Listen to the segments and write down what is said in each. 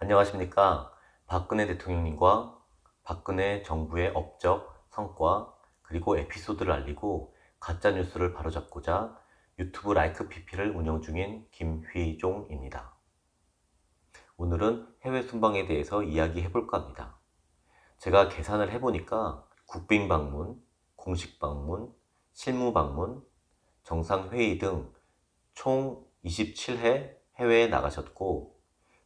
안녕하십니까. 박근혜 대통령님과 박근혜 정부의 업적, 성과, 그리고 에피소드를 알리고 가짜뉴스를 바로잡고자 유튜브 라이크 PP를 운영 중인 김휘종입니다. 오늘은 해외 순방에 대해서 이야기해 볼까 합니다. 제가 계산을 해보니까 국빈 방문, 공식 방문, 실무 방문, 정상회의 등 총 27회 해외에 나가셨고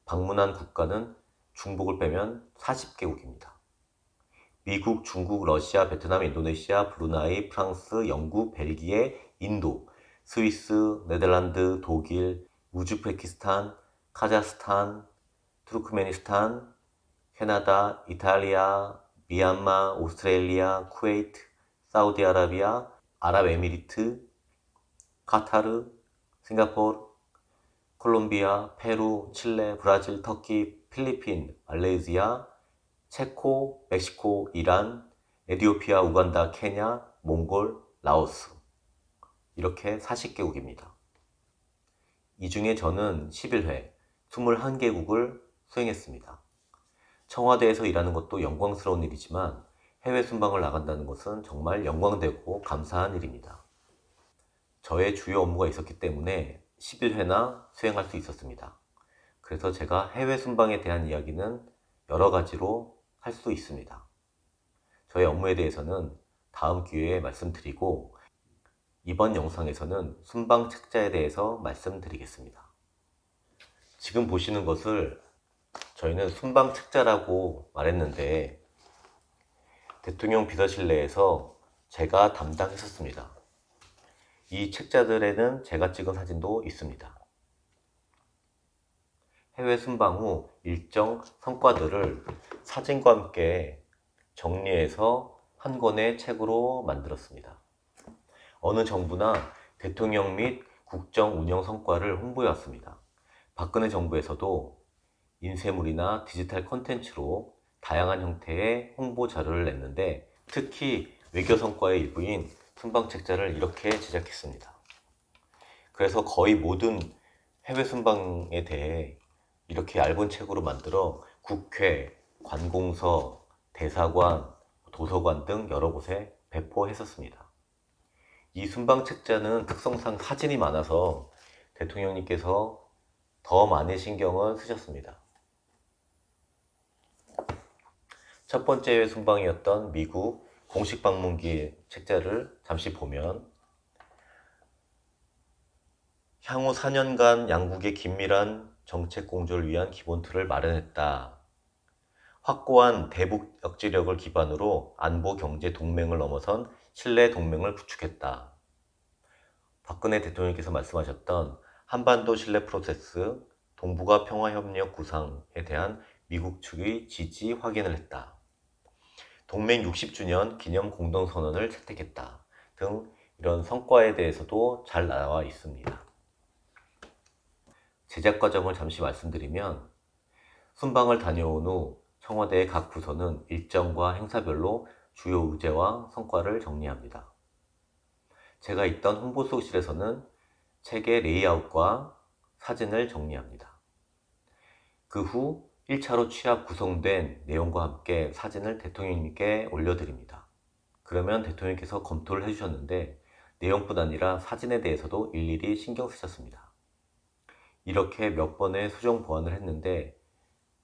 방문한 국가는 중복을 빼면 40개국입니다. 미국, 중국, 러시아, 베트남, 인도네시아, 브루나이, 프랑스, 영국, 벨기에, 인도, 스위스, 네덜란드, 독일, 우즈베키스탄, 카자흐스탄, 투르크메니스탄, 캐나다, 이탈리아, 미얀마, 오스트레일리아, 쿠웨이트, 사우디아라비아, 아랍에미리트, 카타르, 싱가포르, 콜롬비아, 페루, 칠레, 브라질, 터키, 필리핀, 말레이시아, 체코, 멕시코, 이란, 에티오피아, 우간다, 케냐, 몽골, 라오스 이렇게 40개국입니다. 이 중에 저는 11회 21개국을 수행했습니다. 청와대에서 일하는 것도 영광스러운 일이지만 해외 순방을 나간다는 것은 정말 영광되고 감사한 일입니다. 저의 주요 업무가 있었기 때문에 11회나 수행할 수 있었습니다. 그래서 제가 해외 순방에 대한 이야기는 여러 가지로 할 수 있습니다. 저의 업무에 대해서는 다음 기회에 말씀드리고 이번 영상에서는 순방 책자에 대해서 말씀드리겠습니다. 지금 보시는 것을 저희는 순방 책자라고 말했는데 대통령 비서실 내에서 제가 담당했었습니다. 이 책자들에는 제가 찍은 사진도 있습니다. 해외 순방 후 일정 성과들을 사진과 함께 정리해서 한 권의 책으로 만들었습니다. 어느 정부나 대통령 및 국정 운영 성과를 홍보해 왔습니다. 박근혜 정부에서도 인쇄물이나 디지털 콘텐츠로 다양한 형태의 홍보 자료를 냈는데 특히 외교 성과의 일부인 순방 책자를 이렇게 제작했습니다. 그래서 거의 모든 해외 순방에 대해 이렇게 얇은 책으로 만들어 국회, 관공서, 대사관, 도서관 등 여러 곳에 배포했었습니다. 이 순방 책자는 특성상 사진이 많아서 대통령님께서 더 많은 신경을 쓰셨습니다. 첫 번째 해외 순방이었던 미국 공식 방문기 책자를 잠시 보면 향후 4년간 양국의 긴밀한 정책 공조를 위한 기본 틀을 마련했다. 확고한 대북 억지력을 기반으로 안보 경제 동맹을 넘어선 신뢰 동맹을 구축했다. 박근혜 대통령께서 말씀하셨던 한반도 신뢰 프로세스, 동북아 평화협력 구상에 대한 미국 측의 지지 확인을 했다. 동맹 60주년 기념 공동선언을 채택했다. 등 이런 성과에 대해서도 잘 나와 있습니다. 제작 과정을 잠시 말씀드리면 순방을 다녀온 후 청와대의 각 부서는 일정과 행사별로 주요 의제와 성과를 정리합니다. 제가 있던 홍보소실에서는 책의 레이아웃과 사진을 정리합니다. 그 후 1차로 취합 구성된 내용과 함께 사진을 대통령님께 올려드립니다. 그러면 대통령께서 검토를 해주셨는데 내용뿐 아니라 사진에 대해서도 일일이 신경 쓰셨습니다. 이렇게 몇 번의 수정 보완을 했는데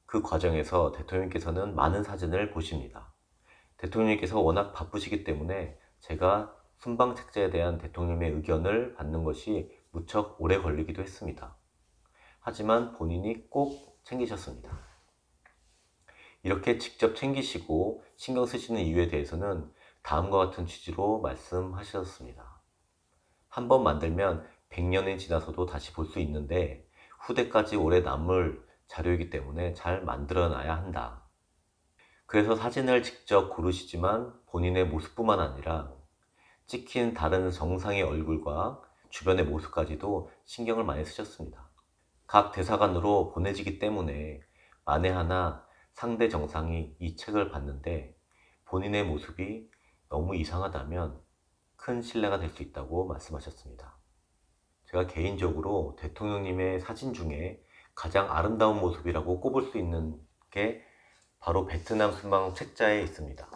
그 과정에서 대통령께서는 많은 사진을 보십니다. 대통령께서 워낙 바쁘시기 때문에 제가 순방 책자에 대한 대통령의 의견을 받는 것이 무척 오래 걸리기도 했습니다. 하지만 본인이 꼭 챙기셨습니다. 이렇게 직접 챙기시고 신경 쓰시는 이유에 대해서는 다음과 같은 취지로 말씀하셨습니다. 한번 만들면 100년이 지나서도 다시 볼 수 있는데 후대까지 오래 남을 자료이기 때문에 잘 만들어놔야 한다. 그래서 사진을 직접 고르시지만 본인의 모습뿐만 아니라 찍힌 다른 정상의 얼굴과 주변의 모습까지도 신경을 많이 쓰셨습니다. 각 대사관으로 보내지기 때문에 만에 하나 상대 정상이 이 책을 봤는데 본인의 모습이 너무 이상하다면 큰 신뢰가 될 수 있다고 말씀하셨습니다. 제가 개인적으로 대통령님의 사진 중에 가장 아름다운 모습이라고 꼽을 수 있는 게 바로 베트남 순방 책자에 있습니다.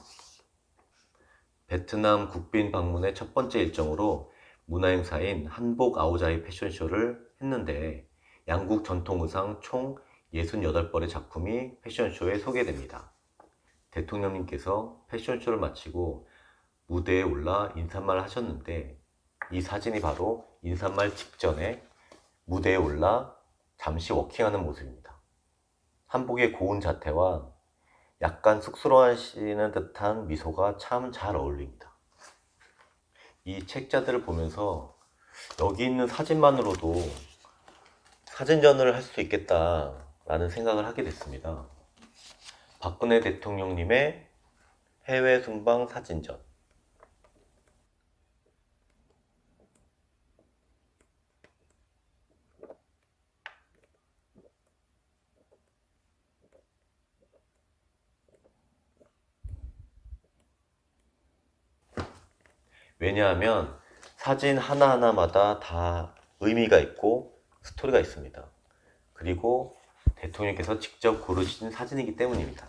베트남 국빈 방문의 첫 번째 일정으로 문화행사인 한복 아오자이 패션쇼를 했는데 양국 전통 의상 총 68벌의 작품이 패션쇼에 소개됩니다. 대통령님께서 패션쇼를 마치고 무대에 올라 인사말 하셨는데 이 사진이 바로 인사말 직전에 무대에 올라 잠시 워킹하는 모습입니다. 한복의 고운 자태와 약간 쑥스러워하시는 듯한 미소가 참 잘 어울립니다. 이 책자들을 보면서 여기 있는 사진만으로도 사진전을 할 수 있겠다라는 생각을 하게 됐습니다. 박근혜 대통령님의 해외 순방 사진전. 왜냐하면 사진 하나하나마다 다 의미가 있고 스토리가 있습니다. 그리고 대통령께서 직접 고르신 사진이기 때문입니다.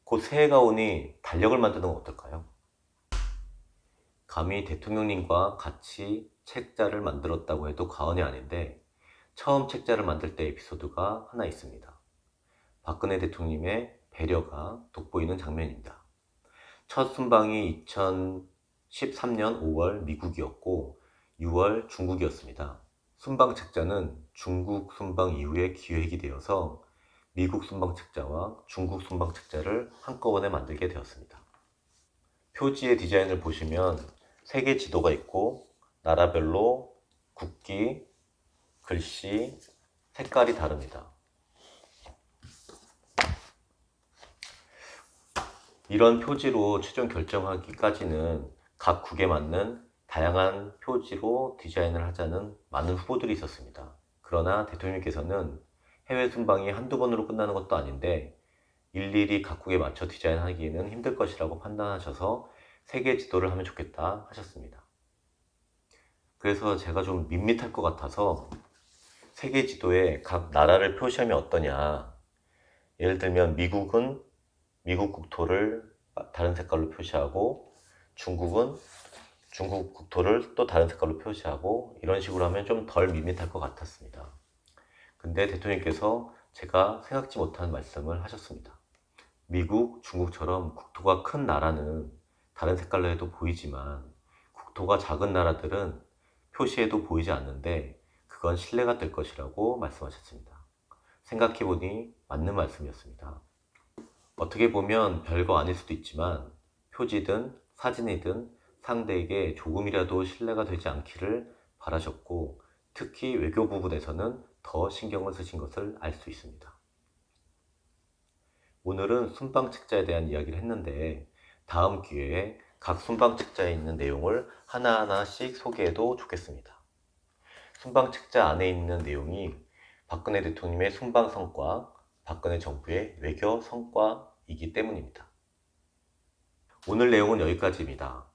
곧 새해가 오니 달력을 만드는 건 어떨까요? 감히 대통령님과 같이 책자를 만들었다고 해도 과언이 아닌데 처음 책자를 만들 때 에피소드가 하나 있습니다. 박근혜 대통령님의 배려가 돋보이는 장면입니다. 첫 순방이 2013년 5월 미국이었고 6월 중국이었습니다. 순방 책자는 중국 순방 이후에 기획이 되어서 미국 순방 책자와 중국 순방 책자를 한꺼번에 만들게 되었습니다. 표지의 디자인을 보시면 세계 지도가 있고 나라별로 국기, 글씨, 색깔이 다릅니다. 이런 표지로 최종 결정하기까지는 각 국에 맞는 다양한 표지로 디자인을 하자는 많은 후보들이 있었습니다. 그러나 대통령께서는 해외 순방이 한두 번으로 끝나는 것도 아닌데 일일이 각국에 맞춰 디자인하기에는 힘들 것이라고 판단하셔서 세계 지도를 하면 좋겠다 하셨습니다. 그래서 제가 좀 밋밋할 것 같아서 세계 지도에 각 나라를 표시하면 어떠냐. 예를 들면 미국은 미국 국토를 다른 색깔로 표시하고 중국은 중국 국토를 또 다른 색깔로 표시하고 이런 식으로 하면 좀 덜 밋밋할 것 같았습니다. 근데 대통령께서 제가 생각지 못한 말씀을 하셨습니다. 미국, 중국처럼 국토가 큰 나라는 다른 색깔로 해도 보이지만 국토가 작은 나라들은 표시해도 보이지 않는데 그건 신뢰가 될 것이라고 말씀하셨습니다. 생각해보니 맞는 말씀이었습니다. 어떻게 보면 별거 아닐 수도 있지만 표지든 사진이든 상대에게 조금이라도 신뢰가 되지 않기를 바라셨고 특히 외교 부분에서는 더 신경을 쓰신 것을 알 수 있습니다. 오늘은 순방 책자에 대한 이야기를 했는데 다음 기회에 각 순방 책자에 있는 내용을 하나하나씩 소개해도 좋겠습니다. 순방 책자 안에 있는 내용이 박근혜 대통령의 순방 성과, 박근혜 정부의 외교 성과이기 때문입니다. 오늘 내용은 여기까지입니다.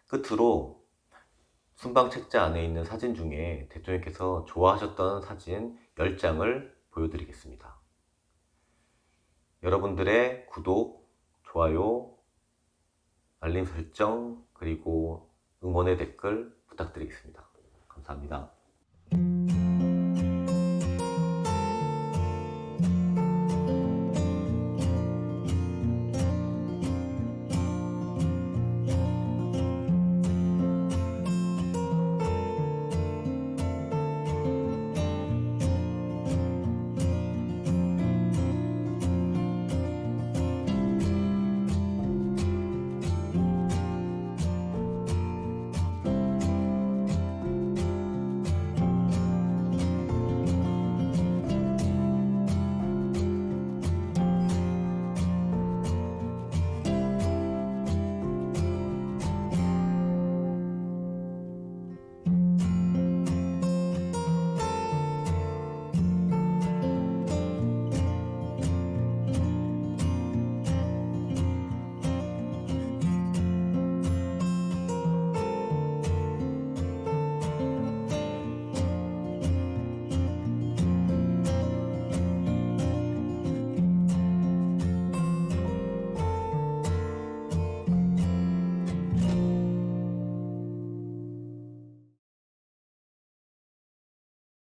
끝으로 순방 책자 안에 있는 사진 중에 대통령께서 좋아하셨던 사진 10장을 보여드리겠습니다. 여러분들의 구독, 좋아요, 알림 설정, 그리고 응원의 댓글 부탁드리겠습니다. 감사합니다.